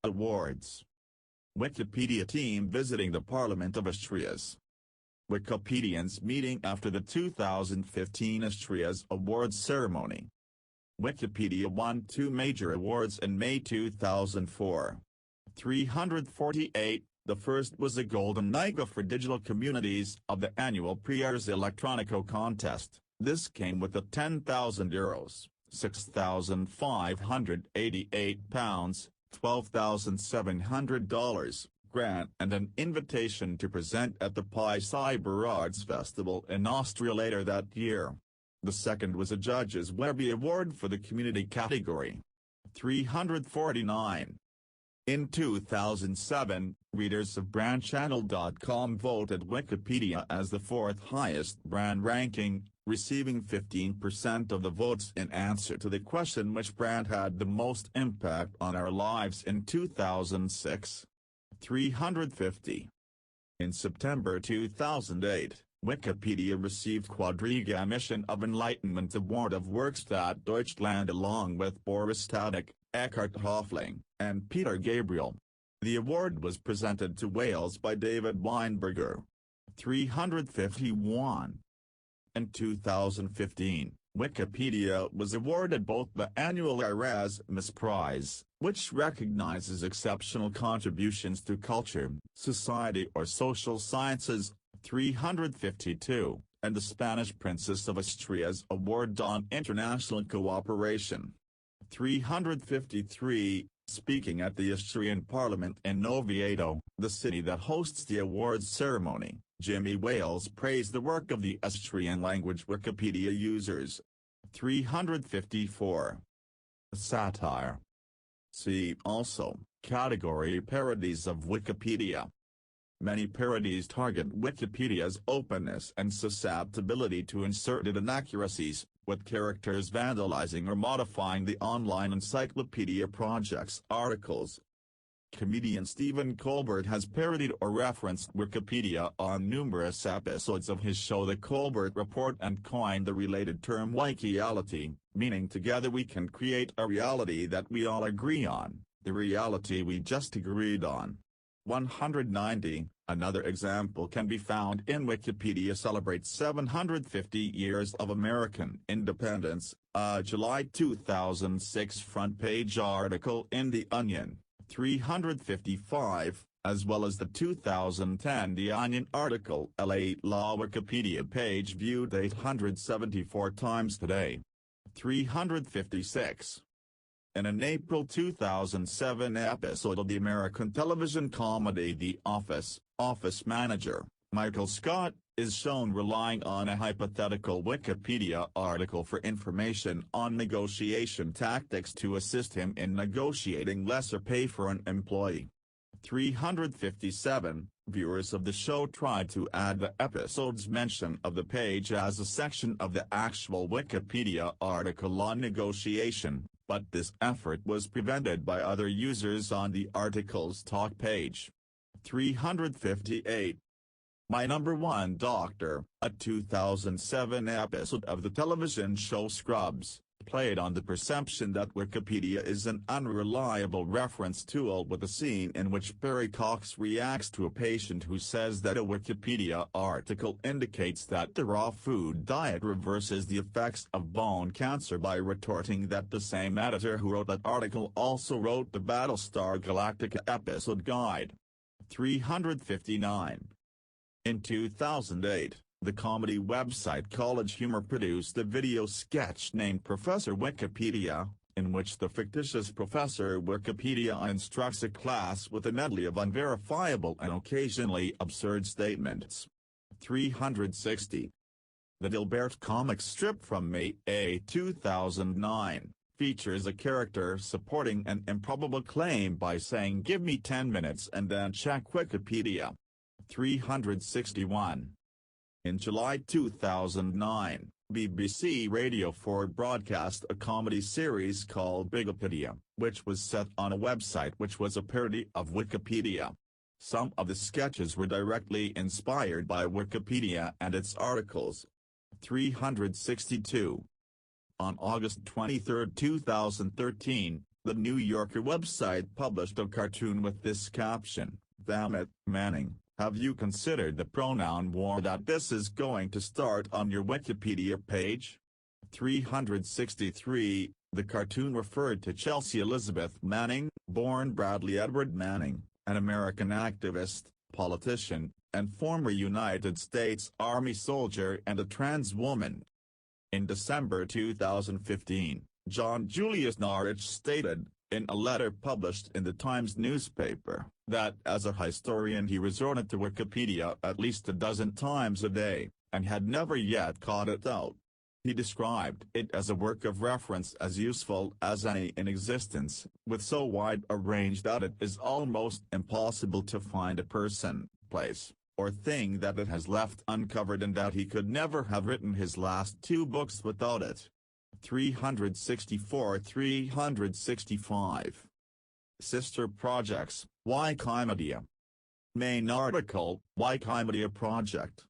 Awards. Wikipedia team visiting the Parliament of Asturias. Wikipedians meeting after the 2015 Asturias Awards ceremony. Wikipedia won 2 major awards in May 2004. 348, the first was a Golden Niga for digital communities of the annual Priers Electronico contest. This came with a €10,000, £6,588, $12,700, grant and an invitation to present at the Pi Cyber Arts Festival in Austria later that year. The second was a Judges Webby Award for the community category. 349. In 2007, readers of brandchannel.com voted Wikipedia as the 4th highest brand ranking, receiving 15% of the votes in answer to the question which brand had the most impact on our lives in 2006. 350. In September 2008, Wikipedia received Quadriga Mission of Enlightenment Award of Werkstatt Deutschland along with Boris Tadek, Eckhart Hoffling, and Peter Gabriel. The award was presented to Wales by David Weinberger. 351. In 2015, Wikipedia was awarded both the annual Erasmus Prize, which recognizes exceptional contributions to culture, society or social sciences, 352, and the Spanish Princess of Asturias Award on International Cooperation. 353, speaking at the Asturian Parliament in Oviedo, the city that hosts the awards ceremony, Jimmy Wales praised the work of the Asturian language Wikipedia users. 354. Satire. See also, category parodies of Wikipedia. Many parodies target Wikipedia's openness and susceptibility to inserted inaccuracies, with characters vandalizing or modifying the online encyclopedia project's articles. Comedian Stephen Colbert has parodied or referenced Wikipedia on numerous episodes of his show The Colbert Report and coined the related term Wikiality, meaning together we can create a reality that we all agree on, the reality we just agreed on. 190. Another example can be found in Wikipedia celebrates 750 years of American independence, a July 2006 front page article in The Onion. 355, as well as the 2010 The Onion article LA Law Wikipedia page viewed 874 times today. 356. In an April 2007 episode of the American television comedy The Office, office manager, Michael Scott, is shown relying on a hypothetical Wikipedia article for information on negotiation tactics to assist him in negotiating lesser pay for an employee. 357, viewers of the show tried to add the episode's mention of the page as a section of the actual Wikipedia article on negotiation, but this effort was prevented by other users on the article's talk page. 358. My Number One Doctor, a 2007 episode of the television show Scrubs, played on the perception that Wikipedia is an unreliable reference tool with a scene in which Perry Cox reacts to a patient who says that a Wikipedia article indicates that the raw food diet reverses the effects of bone cancer by retorting that the same editor who wrote that article also wrote the Battlestar Galactica episode guide. 359. In 2008, the comedy website College Humor produced a video sketch named Professor Wikipedia, in which the fictitious Professor Wikipedia instructs a class with a medley of unverifiable and occasionally absurd statements. 360. The Dilbert comic strip from May 2009, features a character supporting an improbable claim by saying "Give me 10 minutes and then check Wikipedia." 361. In July 2009, BBC Radio 4 broadcast a comedy series called Bigopedia, which was set on a website which was a parody of Wikipedia. Some of the sketches were directly inspired by Wikipedia and its articles. 362. On August 23, 2013, The New Yorker website published a cartoon with this caption, "Damn it, Manning, have you considered the pronoun war that this is going to start on your Wikipedia page?" 363, the cartoon referred to Chelsea Elizabeth Manning, born Bradley Edward Manning, an American activist, politician, and former United States Army soldier and a trans woman. In December 2015, John Julius Norwich stated, in a letter published in the Times newspaper, that as a historian he resorted to Wikipedia at least a dozen times a day, and had never yet caught it out. He described it as a work of reference as useful as any in existence, with so wide a range that it is almost impossible to find a person, place, or thing that it has left uncovered, and that he could never have written his last 2 books without it. 364-365. Sister Projects, Wikimedia. Main article, Wikimedia Project.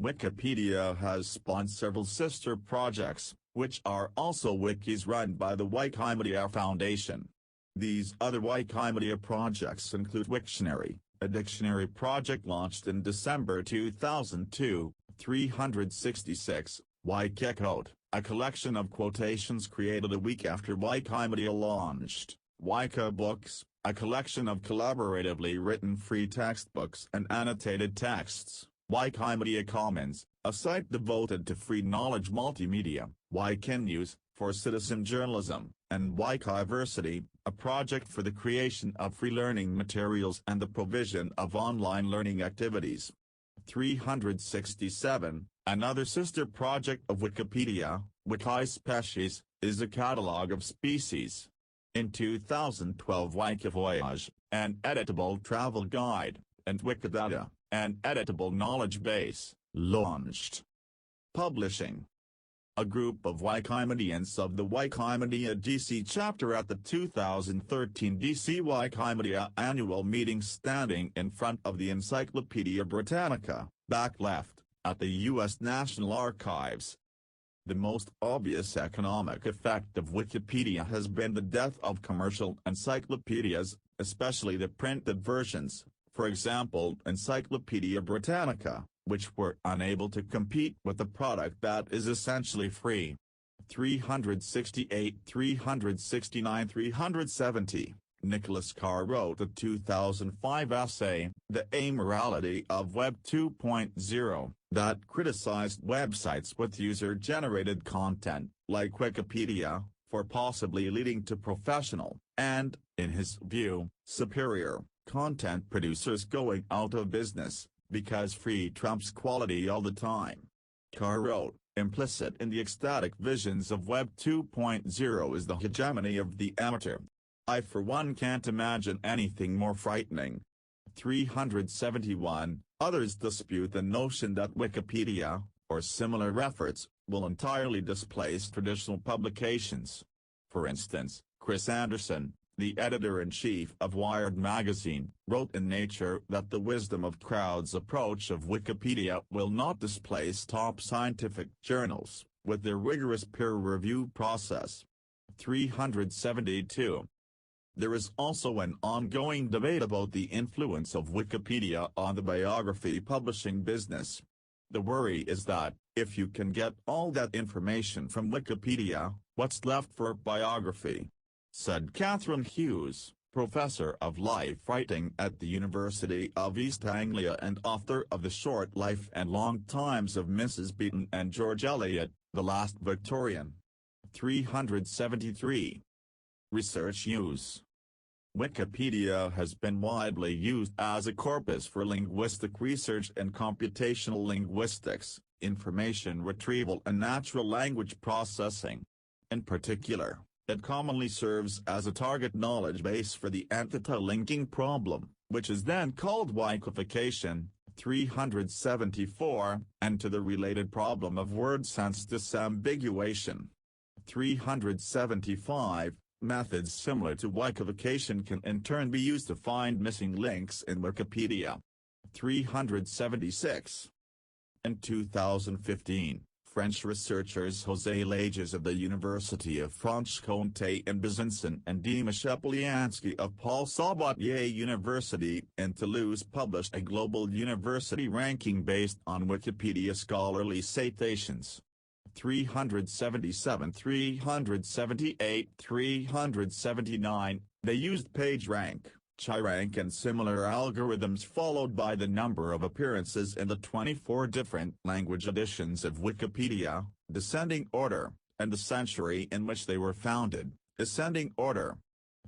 Wikipedia has spawned several sister projects, which are also wikis run by the Wikimedia Foundation. These other Wikimedia projects include Wiktionary, a dictionary project launched in December 2002, 366, Wikicode, a collection of quotations created a week after Wikimedia launched, Wikibooks, a collection of collaboratively written free textbooks and annotated texts, Wikimedia Commons, a site devoted to free knowledge multimedia, Wikinews, for citizen journalism, and Wikiversity, a project for the creation of free learning materials and the provision of online learning activities. 367, another sister project of Wikipedia, Wikispecies, is a catalog of species. In 2012 Wikivoyage, an editable travel guide, and Wikidata, an editable knowledge base, launched. Publishing. A group of Wikimedians of the Wikimedia DC chapter at the 2013 DC Wikimedia annual meeting standing in front of the Encyclopedia Britannica, back left, at the U.S. National Archives. The most obvious economic effect of Wikipedia has been the death of commercial encyclopedias, especially the printed versions, for example Encyclopedia Britannica, which were unable to compete with a product that is essentially free. 368, 369, 370. Nicholas Carr wrote a 2005 essay, The Amorality of Web 2.0, that criticized websites with user-generated content, like Wikipedia, for possibly leading to professional, and, in his view, superior, content producers going out of business, because free trumps quality all the time. Carr wrote, implicit in the ecstatic visions of Web 2.0 is the hegemony of the amateur. I for one can't imagine anything more frightening. 371, others dispute the notion that Wikipedia, or similar efforts, will entirely displace traditional publications. For instance, Chris Anderson, the editor-in-chief of Wired magazine, wrote in Nature that the wisdom of crowds approach of Wikipedia will not displace top scientific journals, with their rigorous peer review process. 372. There is also an ongoing debate about the influence of Wikipedia on the biography publishing business. The worry is that, if you can get all that information from Wikipedia, what's left for biography? Said Catherine Hughes, professor of life writing at the University of East Anglia and author of The Short Life and Long Times of Mrs. Beeton and George Eliot, The Last Victorian. 373. Research use. Wikipedia has been widely used as a corpus for linguistic research and computational linguistics, information retrieval and natural language processing. In particular, it commonly serves as a target knowledge base for the entity-linking problem, which is then called wikification. 374, and to the related problem of word sense disambiguation. 375, methods similar to wikification can in turn be used to find missing links in Wikipedia. 376. In 2015, French researchers José Lages of the University of Franche-Comté in Besançon and Dimas Shepliansky of Paul Sabatier University in Toulouse published a global university ranking based on Wikipedia scholarly citations. 377, 378, 379, they used PageRank, ChiRank and similar algorithms followed by the number of appearances in the 24 different language editions of Wikipedia, descending order, and the century in which they were founded, ascending order.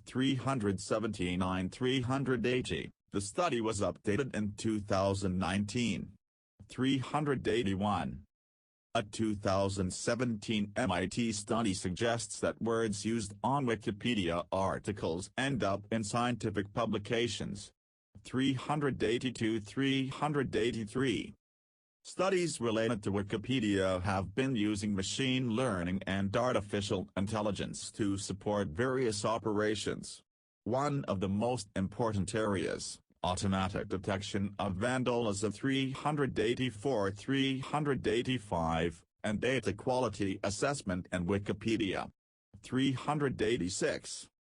379, 380, the study was updated in 2019. 381. A 2017 MIT study suggests that words used on Wikipedia articles end up in scientific publications. 382, 383. Studies related to Wikipedia have been using machine learning and artificial intelligence to support various operations. One of the most important areas, automatic detection of vandalism 384, 385, and data quality assessment and Wikipedia. 386.